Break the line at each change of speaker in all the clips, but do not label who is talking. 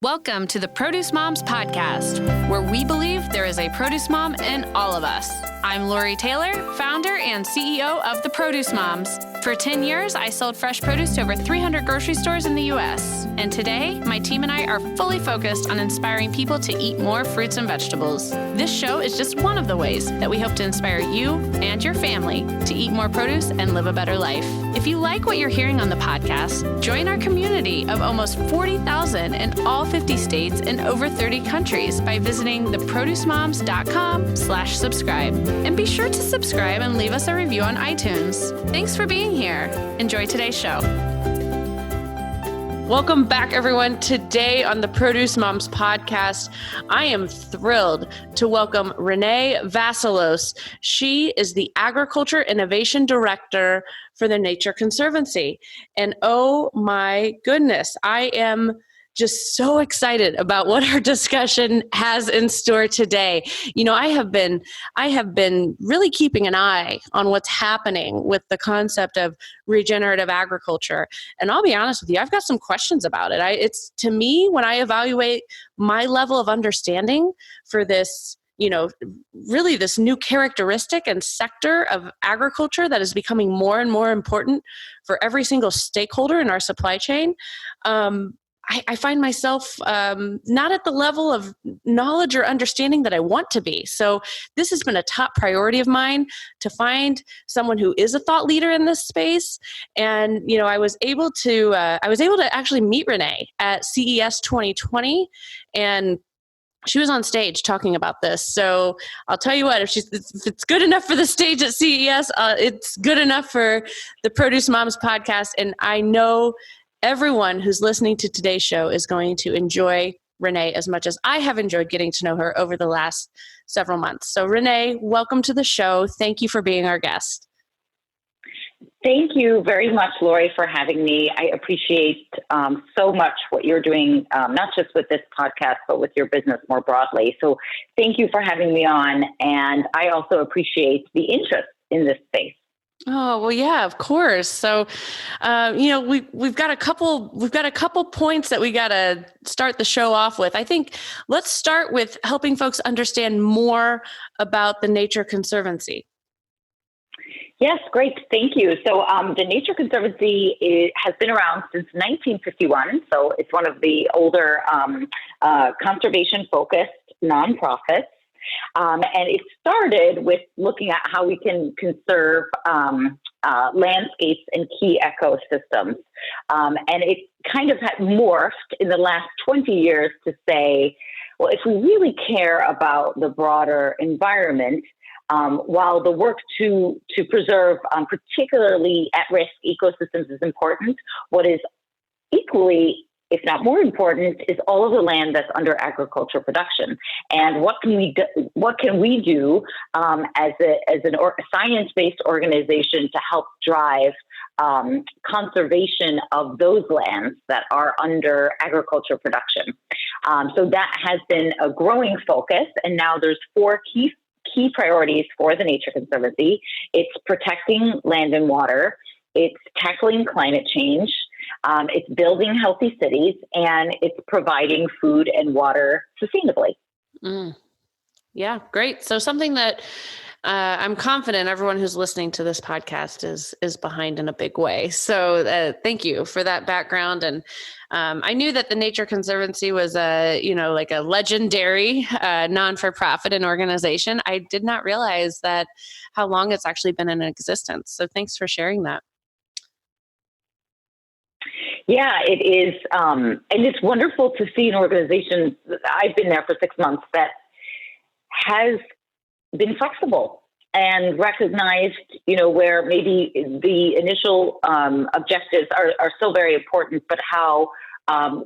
Welcome to the Produce Moms Podcast, where we believe there is a produce mom in all of us. I'm Lori Taylor, founder and CEO of the Produce Moms. For 10 years, I sold fresh produce to over 300 grocery stores in the U.S. And today, my team and I are fully focused on inspiring people to eat more fruits and vegetables. This show is just one of the ways that we hope to inspire you and your family to eat more produce and live a better life. If you like what you're hearing on the podcast, join our community of almost 40,000 in all 50 states and over 30 countries by visiting theproducemoms.com/subscribe. And be sure to subscribe and leave us a review on iTunes. Thanks for being here. Enjoy today's show. Welcome back, everyone. Today on the Produce Moms Podcast, I am thrilled to welcome Renée Vassilos. She is the Agriculture Innovation Director for the Nature Conservancy. And oh my goodness, I am just so excited about what our discussion has in store today. You know, I have been really keeping an eye on what's happening with the concept of regenerative agriculture. And I'll be honest with you, I've got some questions about it. It's to me, when I evaluate my level of understanding for this, you know, really this new characteristic and sector of agriculture that is becoming more and more important for every single stakeholder in our supply chain, I find myself not at the level of knowledge or understanding that I want to be. So this has been a top priority of mine, to find someone who is a thought leader in this space. And you know, I was able to actually meet Renée at CES 2020, and she was on stage talking about this. So I'll tell you what, if it's good enough for the stage at CES, it's good enough for the Produce Moms Podcast. And I know everyone who's listening to today's show is going to enjoy Renée as much as I have enjoyed getting to know her over the last several months. So Renée, welcome to the show. Thank you for being our guest.
Thank you very much, Lori, for having me. I appreciate so much what you're doing, not just with this podcast, but with your business more broadly. So thank you for having me on. And I also appreciate the interest in this space.
Oh, well, yeah, of course. So, you know, we've got a couple points that we got to start the show off with. I think let's start with helping folks understand more about the Nature Conservancy.
Yes, great. Thank you. So the Nature Conservancy has been around since 1951. So it's one of the older conservation-focused nonprofits. And it started with looking at how we can conserve landscapes and key ecosystems. And it kind of had morphed in the last 20 years to say, well, if we really care about the broader environment, while the work to preserve particularly at-risk ecosystems is important, what is equally, if not more important, is all of the land that's under agriculture production. And what can we do as a science-based organization to help drive conservation of those lands that are under agriculture production? So that has been a growing focus, and now there's four key priorities for the Nature Conservancy. It's protecting land and water, it's tackling climate change, it's building healthy cities, and it's providing food and water sustainably.
Yeah, great. So something that I'm confident everyone who's listening to this podcast is behind in a big way. So thank you for that background. And I knew that the Nature Conservancy was like a legendary non-for-profit and organization. I did not realize that how long it's actually been in existence. So thanks for sharing that.
Yeah, it is. And it's wonderful to see an organization, I've been there for 6 months, that has been flexible and recognized, you know, where maybe the initial objectives are still very important, but how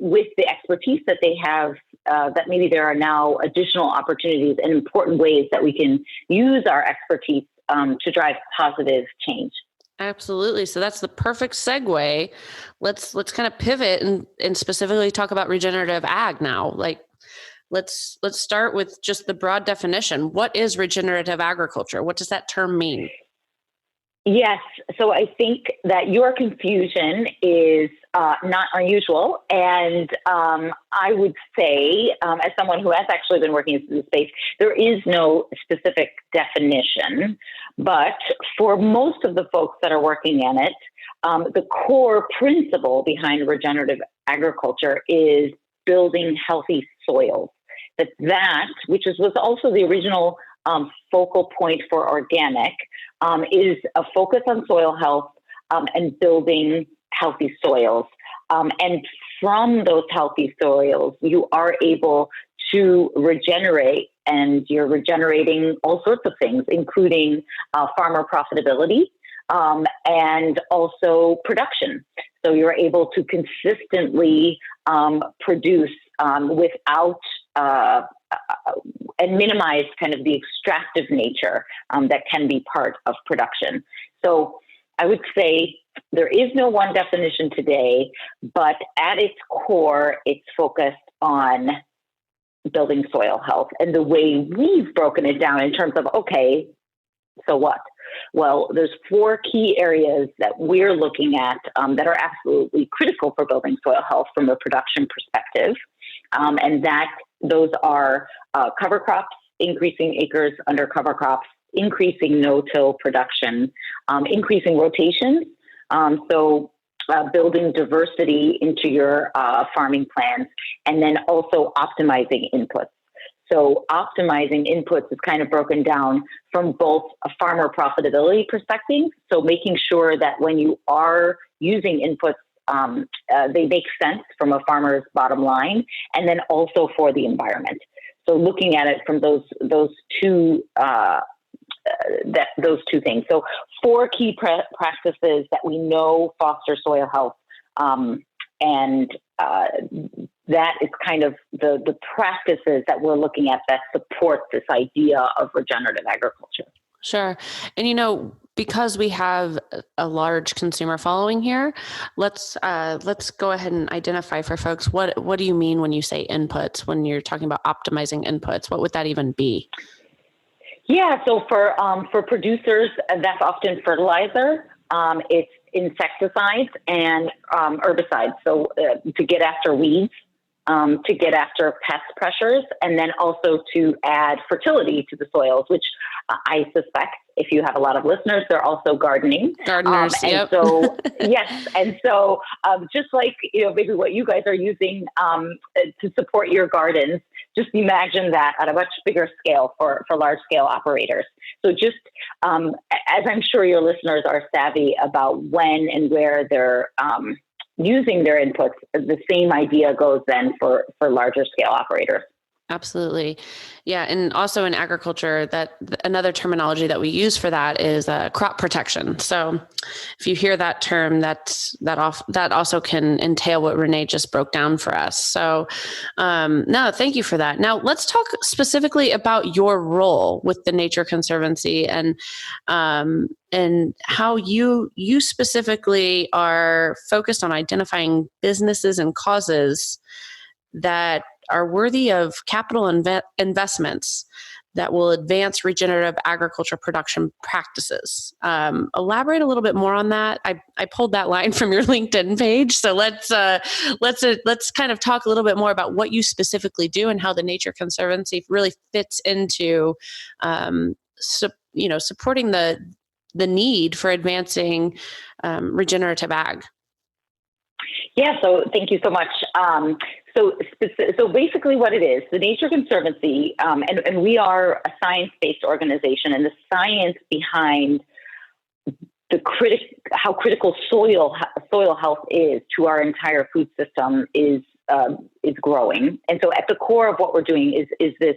with the expertise that they have, that maybe there are now additional opportunities and important ways that we can use our expertise to drive positive change.
Absolutely. So that's the perfect segue. Let's kind of pivot and specifically talk about regenerative ag now. Like, let's start with just the broad definition. What is regenerative agriculture? What does that term mean?
Yes. So I think that your confusion is not unusual. And I would say, as someone who has actually been working in this space, there is no specific definition. But for most of the folks that are working in it, the core principle behind regenerative agriculture is building healthy soils. Which was also the original focal point for organic, is a focus on soil health and building healthy soils. And from those healthy soils, you are able to regenerate, and you're regenerating all sorts of things, including farmer profitability and also production. So you're able to consistently produce without and minimize kind of the extractive nature that can be part of production. So I would say there is no one definition today, but at its core, it's focused on building soil health. And the way we've broken it down in terms of, okay, so what? Well, there's 4 key areas that we're looking at that are absolutely critical for building soil health from a production perspective. And those are cover crops, increasing acres under cover crops, increasing no-till production, increasing rotations. So building diversity into your farming plans, and then also optimizing inputs. So optimizing inputs is kind of broken down from both a farmer profitability perspective. So making sure that when you are using inputs, they make sense from a farmer's bottom line, and then also for the environment. So looking at it from those two things. So 4 key practices that we know foster soil health, and that is kind of the practices that we're looking at that support this idea of regenerative agriculture.
Sure. And, because we have a large consumer following here, let's go ahead and identify for folks, what do you mean when you say inputs, when you're talking about optimizing inputs? What would that even be?
Yeah, so for producers, that's often fertilizer. It's insecticides and herbicides. So to get after weeds, to get after pest pressures, and then also to add fertility to the soils, which I suspect if you have a lot of listeners, they're also gardeners.
Yep.
So, yes. And so just like, maybe what you guys are using to support your gardens, just imagine that at a much bigger scale for large scale operators. So just as I'm sure your listeners are savvy about when and where they're using their inputs, the same idea goes then for larger scale operators. Absolutely.
Yeah. And also in agriculture, that another terminology that we use for that is crop protection. So if you hear that term, that also can entail what Renée just broke down for us. So no, thank you for that. Now let's talk specifically about your role with the Nature Conservancy and how you specifically are focused on identifying businesses and causes that are worthy of capital investments that will advance regenerative agriculture production practices. Elaborate a little bit more on that. I pulled that line from your LinkedIn page, so let's kind of talk a little bit more about what you specifically do and how the Nature Conservancy really fits into, supporting the need for advancing regenerative ag.
Yeah, so thank you so much. So basically what it is, the Nature Conservancy, and we are a science-based organization, and the science behind how critical soil health is to our entire food system is growing. And so at the core of what we're doing is this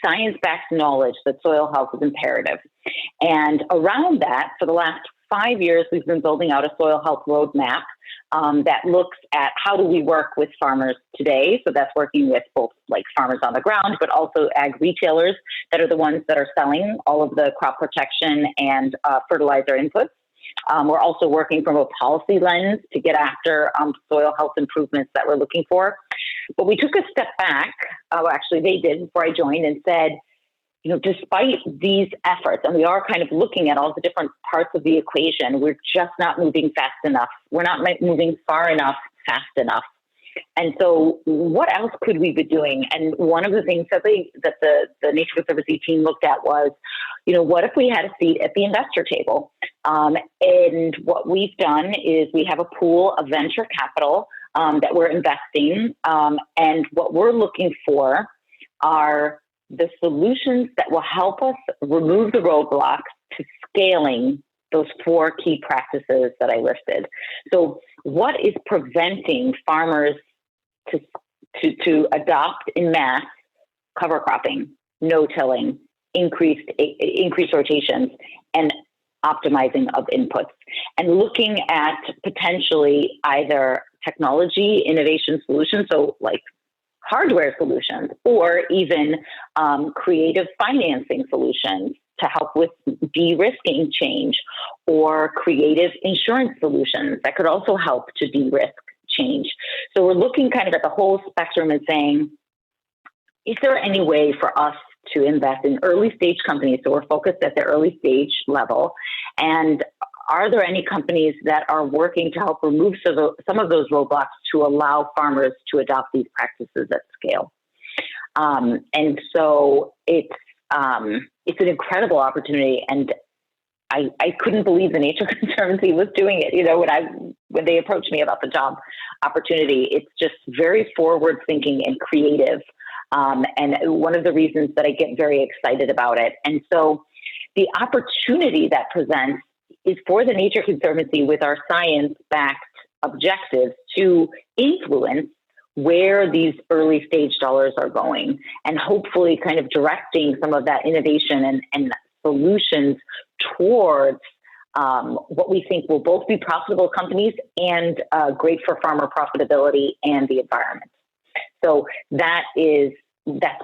science-backed knowledge that soil health is imperative. And around that, for the last 5 years, we've been building out a soil health roadmap that looks at how do we work with farmers today. So that's working with both like farmers on the ground, but also ag retailers that are the ones that are selling all of the crop protection and fertilizer inputs. We're also working from a policy lens to get after soil health improvements that we're looking for. But we took a step back, actually they did before I joined, and said, despite these efforts, and we are kind of looking at all the different parts of the equation, we're just not moving fast enough. We're not moving far enough, fast enough. And so what else could we be doing? And one of the things that the Nature Conservancy team looked at was, what if we had a seat at the investor table? And what we've done is we have a pool of venture capital that we're investing. And what we're looking for are the solutions that will help us remove the roadblocks to scaling those 4 key practices that I listed. So what is preventing farmers to adopt in mass cover cropping, no-tilling, increased rotations, and optimizing of inputs, and looking at potentially either technology innovation solutions, so like hardware solutions, or even creative financing solutions to help with de-risking change, or creative insurance solutions that could also help to de-risk change. So we're looking kind of at the whole spectrum and saying, is there any way for us to invest in early stage companies? So we're focused at the early stage level. And are there any companies that are working to help remove some of those roadblocks to allow farmers to adopt these practices at scale? And so it's an incredible opportunity. And I couldn't believe the Nature Conservancy was doing it. When they approached me about the job opportunity, it's just very forward thinking and creative. And one of the reasons that I get very excited about it. And so the opportunity that presents is for the Nature Conservancy, with our science-backed objectives, to influence where these early stage dollars are going, and hopefully kind of directing some of that innovation and solutions towards what we think will both be profitable companies and great for farmer profitability and the environment. So that's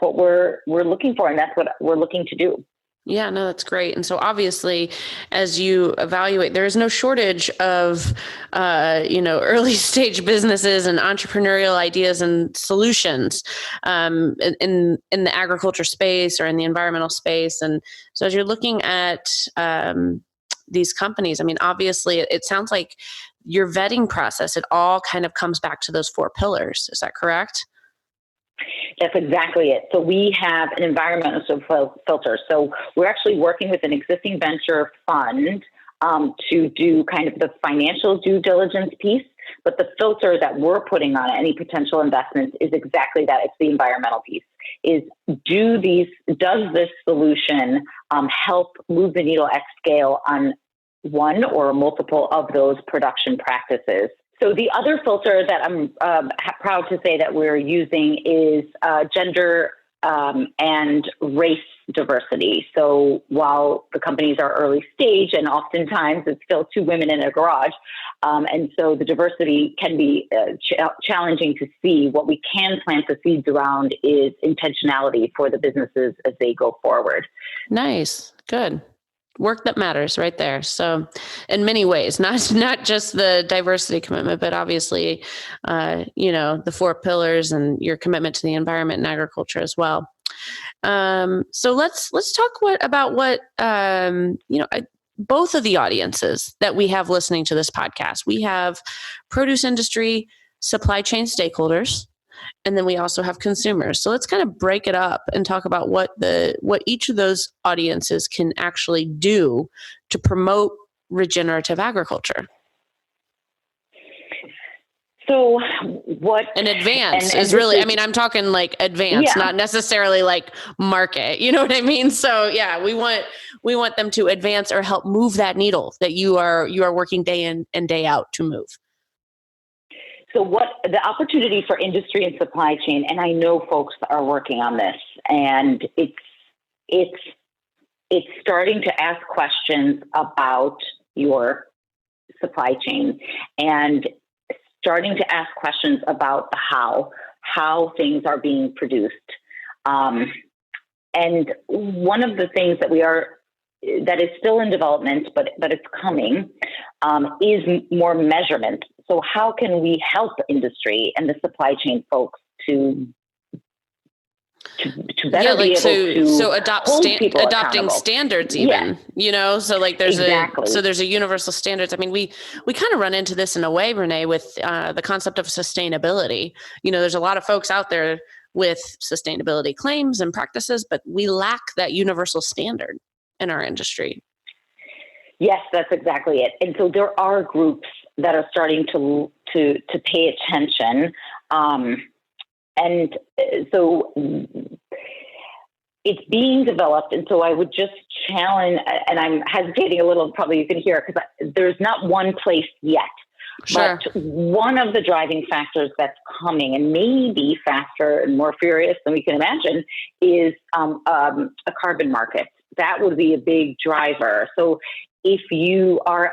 what we're looking for, and that's what we're looking to do.
Yeah, no, that's great. And so obviously, as you evaluate, there is no shortage of, early stage businesses and entrepreneurial ideas and solutions in the agriculture space or in the environmental space. And so as you're looking at these companies, I mean, obviously, it sounds like your vetting process, it all kind of comes back to those 4 pillars. Is that correct?
That's exactly it. So we have an environmental filter. So we're actually working with an existing venture fund to do kind of the financial due diligence piece. But the filter that we're putting on any potential investments is exactly that. It's the environmental piece. Does this solution help move the needle at scale on one or multiple of those production practices? So the other filter that I'm proud to say that we're using is gender and race diversity. So while the companies are early stage, and oftentimes it's still 2 women in a garage, and so the diversity can be challenging to see, what we can plant the seeds around is intentionality for the businesses as they go forward.
Nice. Good. Work that matters right there. So in many ways, not just the diversity commitment, but obviously, the 4 pillars and your commitment to the environment and agriculture as well. So let's talk about what both of the audiences that we have listening to this podcast. We have produce industry, supply chain stakeholders, and then we also have consumers. So let's kind of break it up and talk about what each of those audiences can actually do to promote regenerative agriculture.
So
advance is really, I'm talking like advance, not necessarily like market, you know what I mean? So yeah, we want them to advance or help move that needle that you are working day in and day out to move.
So what the opportunity for industry and supply chain, and I know folks are working on this, and it's starting to ask questions about your supply chain, and starting to ask questions about the how things are being produced. And one of the things that is still in development, but it's coming, is more measurement. So how can we help industry and the supply chain folks to to better be able to hold people
adopting
accountable.
standards even, so like there's
Exactly.
there's a universal standards. I mean, we kind of run into this in a way, Renée, with the concept of sustainability. There's a lot of folks out there with sustainability claims and practices, but we lack that universal standard in our industry.
Yes, that's exactly it. And so there are groups that are starting to pay attention. And so it's being developed. And so I would just challenge, and I'm hesitating a little, probably you can hear, because there's not one place yet.
Sure.
But one of the driving factors that's coming, and maybe faster and more furious than we can imagine, is a carbon market. That would be a big driver. So if you are,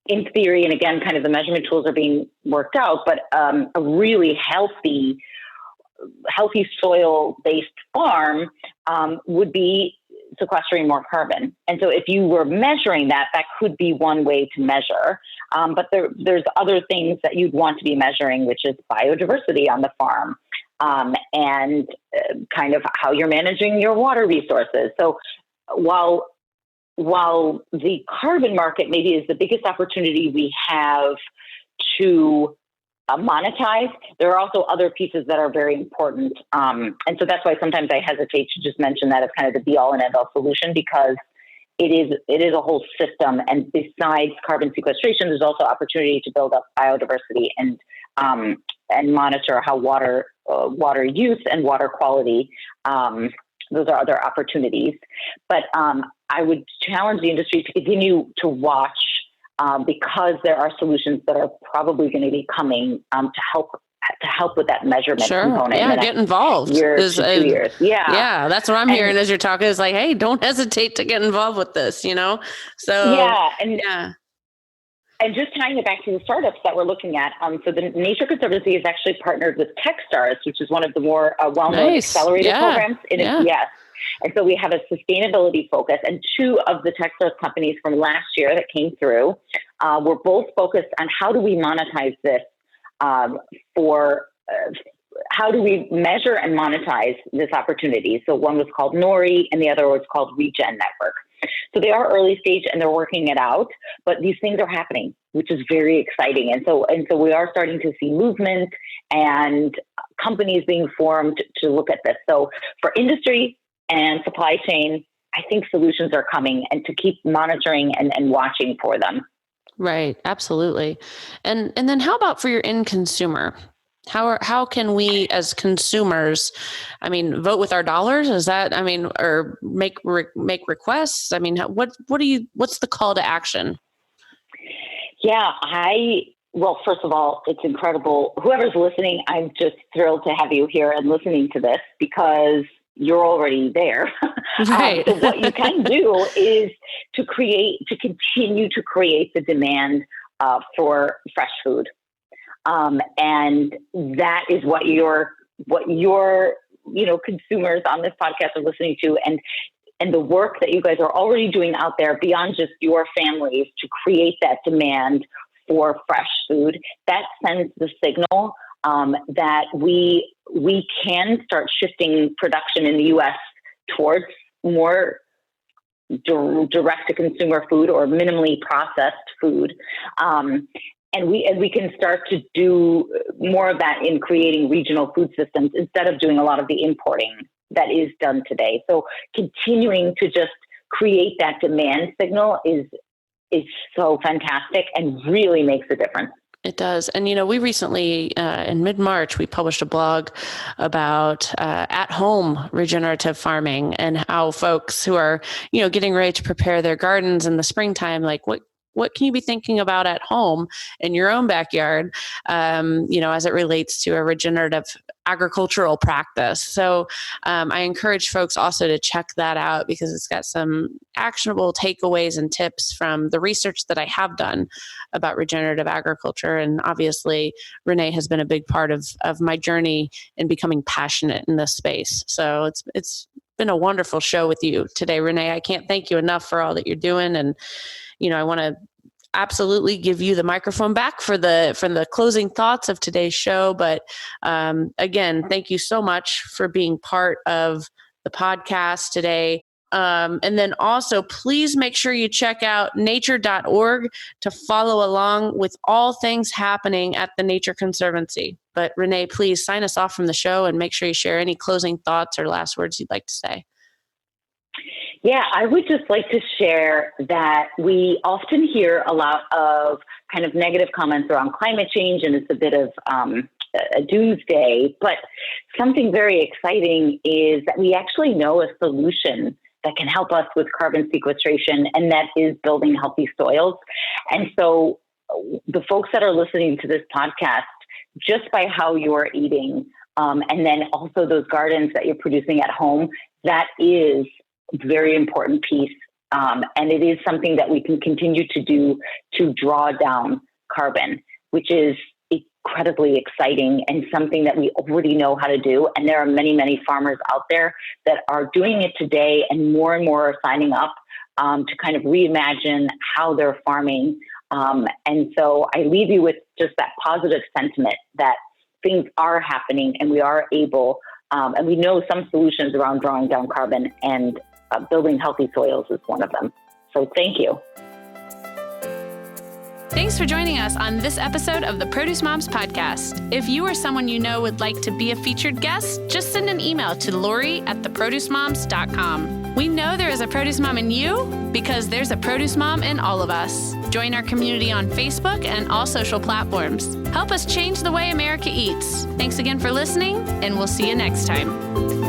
in theory, and again, kind of the measurement tools are being worked out, but a really healthy soil-based farm would be sequestering more carbon. And so if you were measuring that could be one way to measure. But there's other things that you'd want to be measuring, which is biodiversity on the farm, and kind of how you're managing your water resources. So while the carbon market maybe is the biggest opportunity we have to monetize, there are also other pieces that are very important. And so that's why sometimes I hesitate to just mention that as kind of the be all and end all solution, because it is a whole system. And besides carbon sequestration, there's also opportunity to build up biodiversity and monitor how water use and water quality. Those are other opportunities. But I would challenge the industry to continue to watch, because there are solutions that are probably going to be coming to help with that measurement component.
Yeah, get involved.
2 years.
Yeah, that's what I'm hearing as you're talking. Is like, hey, don't hesitate to get involved with this. So and just tying it back to the startups that we're looking at. So the Nature Conservancy has actually partnered with Techstars, which is one of the more well-known accelerator programs. Yes. And so we have a sustainability focus, and 2 of the Techstars companies from last year that came through were both focused on how do we monetize this how do we measure and monetize this opportunity. So one was called Nori and the other was called Regen Network. So they are early stage and they're working it out, but these things are happening, which is very exciting. And so we are starting to see movement and companies being formed to look at this. So for industry and supply chain, I think solutions are coming, and to keep monitoring and watching for them. Right. Absolutely. And then how about for your end consumer? How can we as consumers, vote with our dollars? Is that, or make requests? What's the call to action?
Yeah, well, first of all, it's incredible. Whoever's listening, I'm just thrilled to have you here and listening to this, because you're already there.
Right.
So what you can do is to continue to create the demand for fresh food. And that is what your consumers on this podcast are listening to, and the work that you guys are already doing out there beyond just your families to create that demand for fresh food, that sends the signal that we can start shifting production in the U.S. towards more direct to consumer food or minimally processed food. And we can start to do more of that in creating regional food systems instead of doing a lot of the importing that is done today. So continuing to just create that demand signal is so fantastic and really makes a difference.
It does. And, we recently, in mid-March, we published a blog about at-home regenerative farming and how folks who are, getting ready to prepare their gardens in the springtime, like what can you be thinking about at home in your own backyard, as it relates to a regenerative agricultural practice. So I encourage folks also to check that out, because it's got some actionable takeaways and tips from the research that I have done about regenerative agriculture. And obviously, Renée has been a big part of my journey in becoming passionate in this space. So it's been a wonderful show with you today, Renée. I can't thank you enough for all that you're doing. And, absolutely give you the microphone back for the closing thoughts of today's show. But again, thank you so much for being part of the podcast today. And then also, please make sure you check out nature.org to follow along with all things happening at the Nature Conservancy. But Renée, please sign us off from the show and make sure you share any closing thoughts or last words you'd like to say.
Yeah, I would just like to share that we often hear a lot of kind of negative comments around climate change, and it's a bit of a doomsday. But something very exciting is that we actually know a solution that can help us with carbon sequestration, and that is building healthy soils. And so the folks that are listening to this podcast, just by how you're eating, and then also those gardens that you're producing at home, that is a very important piece. And it is something that we can continue to do to draw down carbon, which is incredibly exciting and something that we already know how to do. And there are many, many farmers out there that are doing it today, and more are signing up to kind of reimagine how they're farming. And so I leave you with just that positive sentiment that things are happening and we are able, and we know some solutions around drawing down carbon, and building healthy soils is one of them. So thank you.
Thanks for joining us on this episode of the Produce Moms Podcast. If you or someone you know would like to be a featured guest, just send an email to Lori@theproducemoms.com. We know there is a produce mom in you because there's a produce mom in all of us. Join our community on Facebook and all social platforms. Help us change the way America eats. Thanks again for listening, and we'll see you next time.